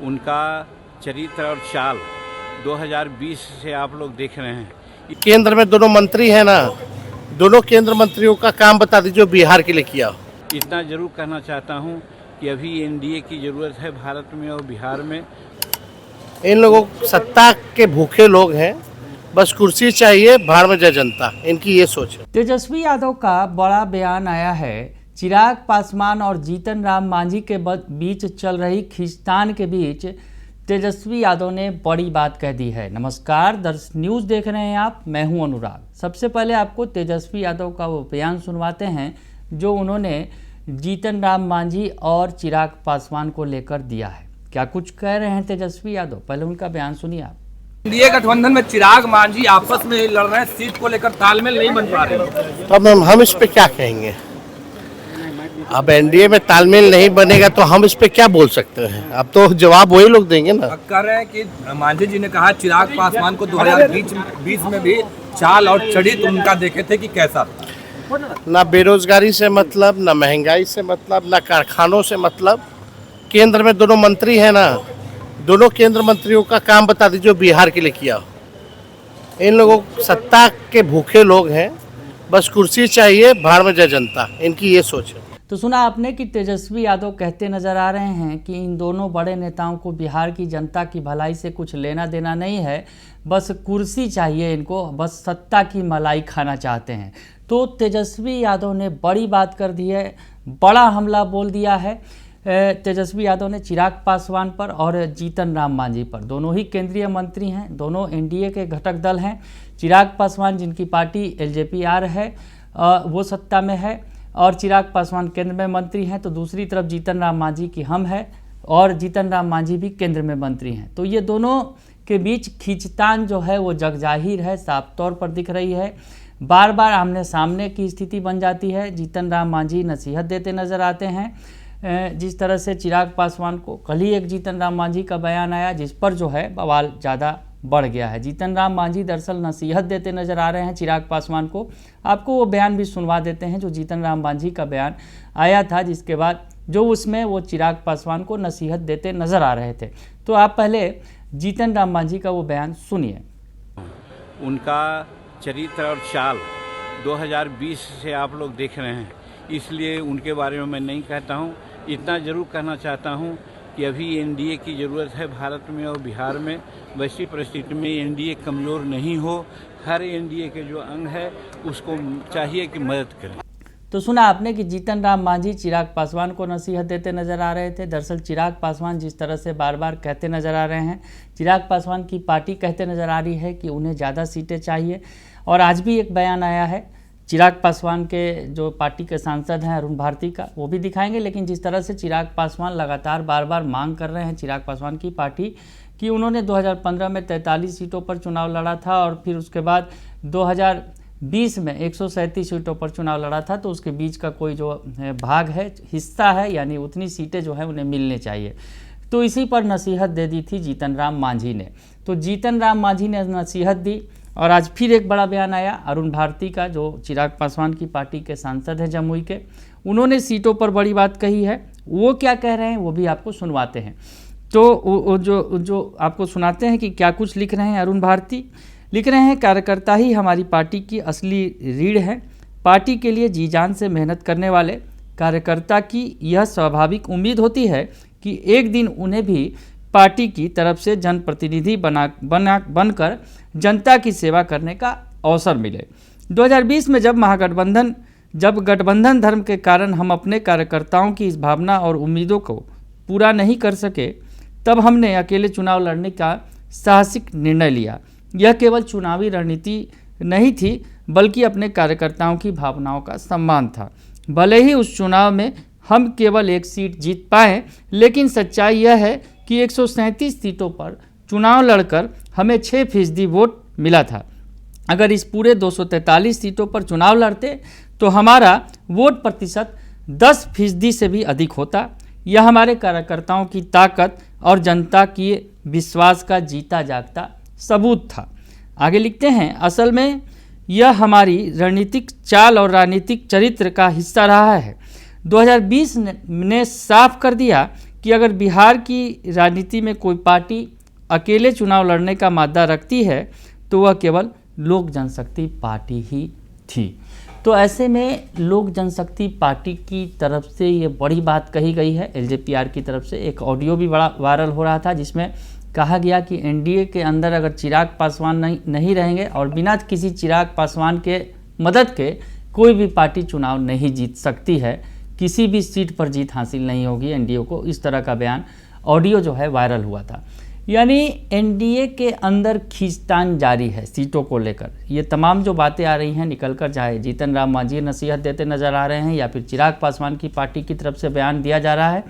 उनका चरित्र और चाल 2020 से आप लोग देख रहे हैं। केंद्र में दोनों मंत्री हैं ना, दोनों केंद्र मंत्रियों का काम बता दीजिए बिहार के लिए किया हो। इतना जरूर कहना चाहता हूं कि अभी एनडीए की ज़रूरत है भारत में और बिहार में। इन लोगों सत्ता के भूखे लोग हैं, बस कुर्सी चाहिए, भाड़ में जय जनता, इनकी ये सोच है। तेजस्वी यादव का बड़ा बयान आया है। चिराग पासवान और जीतन राम मांझी के बीच चल रही खींचतान के बीच तेजस्वी यादव ने बड़ी बात कह दी है। नमस्कार, दर्श न्यूज़ देख रहे हैं आप, मैं हूं अनुराग। सबसे पहले आपको तेजस्वी यादव का वो बयान सुनवाते हैं जो उन्होंने जीतन राम मांझी और चिराग पासवान को लेकर दिया है। क्या कुछ कह रहे हैं तेजस्वी यादव, पहले उनका बयान सुनिए आप। एनडीए गठबंधन में चिराग मांझी आपस में लड़ रहे हैं, सीट को लेकर तालमेल नहीं बन पा रहे। तो अब हम इस पे क्या कहेंगे? अब एनडीए में तालमेल नहीं बनेगा तो हम इस पे क्या बोल सकते हैं? अब तो जवाब वही लोग देंगे ना। कह रहे हैं कि मांझी जी ने कहा चिराग पासवान को 2020 में भी चाल और चरित्र उनका देखे थे कि कैसा था। ना बेरोजगारी से मतलब, ना महंगाई से मतलब, ना कारखानों से मतलब। केंद्र में दोनों मंत्री हैं ना, दोनों केंद्र मंत्रियों का काम बता दीजिए बिहार के लिए किया हो। इन लोगों सत्ता के भूखे लोग हैं, बस कुर्सी चाहिए, भाड़ में जय जनता, इनकी ये सोच है। तो सुना आपने कि तेजस्वी यादव कहते नजर आ रहे हैं कि इन दोनों बड़े नेताओं को बिहार की जनता की भलाई से कुछ लेना देना नहीं है, बस कुर्सी चाहिए इनको, बस सत्ता की मलाई खाना चाहते हैं। तो तेजस्वी यादव ने बड़ी बात कर दी है, बड़ा हमला बोल दिया है। तेजस्वी यादव ने चिराग पासवान पर और जीतन राम मांझी पर, दोनों ही केंद्रीय मंत्री हैं, दोनों एनडीए के घटक दल हैं। चिराग पासवान जिनकी पार्टी एलजेपीआर है वो सत्ता में है और चिराग पासवान केंद्र में मंत्री हैं, तो दूसरी तरफ जीतन राम मांझी की हम है और जीतन राम मांझी भी केंद्र में मंत्री हैं। तो ये दोनों के बीच खींचतान जो है वो जगजाहिर है, साफ तौर पर दिख रही है। बार बार आमने सामने की स्थिति बन जाती है। जीतन राम मांझी नसीहत देते नजर आते हैं। जिस तरह से चिराग पासवान को, कल ही एक जीतन राम मांझी का बयान आया जिस पर जो है बवाल ज़्यादा बढ़ गया है। जीतन राम मांझी दरअसल नसीहत देते नजर आ रहे हैं चिराग पासवान को। आपको वो बयान भी सुनवा देते हैं जो जीतन राम मांझी का बयान आया था, जिसके बाद जो उसमें वो चिराग पासवान को नसीहत देते नजर आ रहे थे। तो आप पहले जीतन राम मांझी का वो बयान सुनिए। उनका चरित्र और चाल 2020 से आप लोग देख रहे हैं, इसलिए उनके बारे में मैं नहीं कहता हूं। इतना जरूर कहना चाहता हूं कि अभी एनडीए की ज़रूरत है भारत में और बिहार में। वैसी परिस्थिति में एनडीए कमज़ोर नहीं हो, हर एनडीए के जो अंग है उसको चाहिए कि मदद करें। तो सुना आपने कि जीतन राम मांझी चिराग पासवान को नसीहत देते नजर आ रहे थे। दरअसल चिराग पासवान जिस तरह से बार बार कहते नजर आ रहे हैं, चिराग पासवान की पार्टी कहते नजर आ रही है कि उन्हें ज़्यादा सीटें चाहिए। और आज भी एक बयान आया है चिराग पासवान के जो पार्टी के सांसद हैं अरुण भारती का, वो भी दिखाएंगे। लेकिन जिस तरह से चिराग पासवान लगातार बार बार मांग कर रहे हैं चिराग पासवान की पार्टी कि उन्होंने 2015 में 43 सीटों पर चुनाव लड़ा था और फिर उसके बाद 2020 में 137 सीटों पर चुनाव लड़ा था, तो उसके बीच का कोई जो भाग है, हिस्सा है, यानी उतनी सीटें जो है उन्हें मिलने चाहिए। तो इसी पर नसीहत दे दी थी जीतन राम मांझी ने। तो जीतन राम मांझी ने नसीहत दी और आज फिर एक बड़ा बयान आया अरुण भारती का, जो चिराग पासवान की पार्टी के सांसद हैं जमुई के। उन्होंने सीटों पर बड़ी बात कही है। वो क्या कह रहे हैं वो भी आपको सुनवाते हैं। तो जो आपको सुनाते हैं कि क्या कुछ लिख रहे हैं अरुण भारती। लिख रहे हैं, कार्यकर्ता ही हमारी पार्टी की असली रीढ़ है। पार्टी के लिए जी जान से मेहनत करने वाले कार्यकर्ता की यह स्वाभाविक उम्मीद होती है कि एक दिन उन्हें भी पार्टी की तरफ से जनप्रतिनिधि बनकर जनता की सेवा करने का अवसर मिले। 2020 में जब गठबंधन धर्म के कारण हम अपने कार्यकर्ताओं की इस भावना और उम्मीदों को पूरा नहीं कर सके, तब हमने अकेले चुनाव लड़ने का साहसिक निर्णय लिया। यह केवल चुनावी रणनीति नहीं थी, बल्कि अपने कार्यकर्ताओं की भावनाओं का सम्मान था। भले ही उस चुनाव में हम केवल एक सीट जीत पाए, लेकिन सच्चाई यह है कि 137 सीटों पर चुनाव लड़कर हमें 6% वोट मिला था। अगर इस पूरे 243 सीटों पर चुनाव लड़ते तो हमारा वोट प्रतिशत 10% से भी अधिक होता। यह हमारे कार्यकर्ताओं की ताकत और जनता की विश्वास का जीता जागता सबूत था। आगे लिखते हैं, असल में यह हमारी रणनीतिक चाल और राजनीतिक चरित्र का हिस्सा रहा है। 2020 ने साफ कर दिया कि अगर बिहार की राजनीति में कोई पार्टी अकेले चुनाव लड़ने का मादा रखती है तो वह केवल लोक जनशक्ति पार्टी ही थी। तो ऐसे में लोक जनशक्ति पार्टी की तरफ से ये बड़ी बात कही गई है। एलजेपीआर की तरफ से एक ऑडियो भी बड़ा वायरल हो रहा था जिसमें कहा गया कि एनडीए के अंदर अगर चिराग पासवान नहीं रहेंगे और बिना किसी चिराग पासवान के मदद के कोई भी पार्टी चुनाव नहीं जीत सकती है, किसी भी सीट पर जीत हासिल नहीं होगी एनडीए को। इस तरह का बयान ऑडियो जो है वायरल हुआ था। यानी एनडीए के अंदर खींचतान जारी है सीटों को लेकर। ये तमाम जो बातें आ रही हैं निकल कर, चाहे जीतन राम मांझी नसीहत देते नजर आ रहे हैं या फिर चिराग पासवान की पार्टी की तरफ से बयान दिया जा रहा है,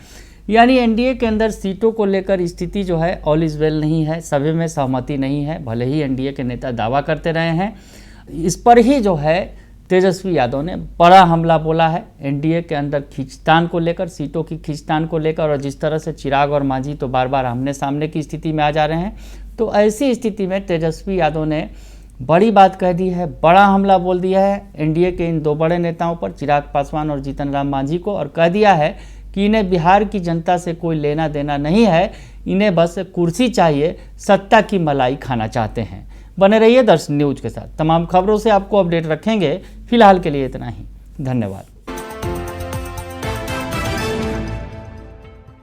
यानी एनडीए के अंदर सीटों को लेकर स्थिति जो है ऑल इज वेल नहीं है, सभी में सहमति नहीं है। भले ही एनडीए के नेता दावा करते रहे हैं, इस पर ही जो है तेजस्वी यादव ने बड़ा हमला बोला है एनडीए के अंदर खींचतान को लेकर, सीटों की खींचतान को लेकर। और जिस तरह से चिराग और मांझी तो बार बार आमने सामने की स्थिति में आ जा रहे हैं, तो ऐसी स्थिति में तेजस्वी यादव ने बड़ी बात कह दी है, बड़ा हमला बोल दिया है एनडीए के इन दो बड़े नेताओं पर, चिराग पासवान और जीतन राम मांझी को, और कह दिया है कि इन्हें बिहार की जनता से कोई लेना देना नहीं है, इन्हें बस कुर्सी चाहिए, सत्ता की मलाई खाना चाहते हैं। बने रहिए दर्शन न्यूज के साथ, तमाम खबरों से आपको अपडेट रखेंगे। फिलहाल के लिए इतना ही, धन्यवाद।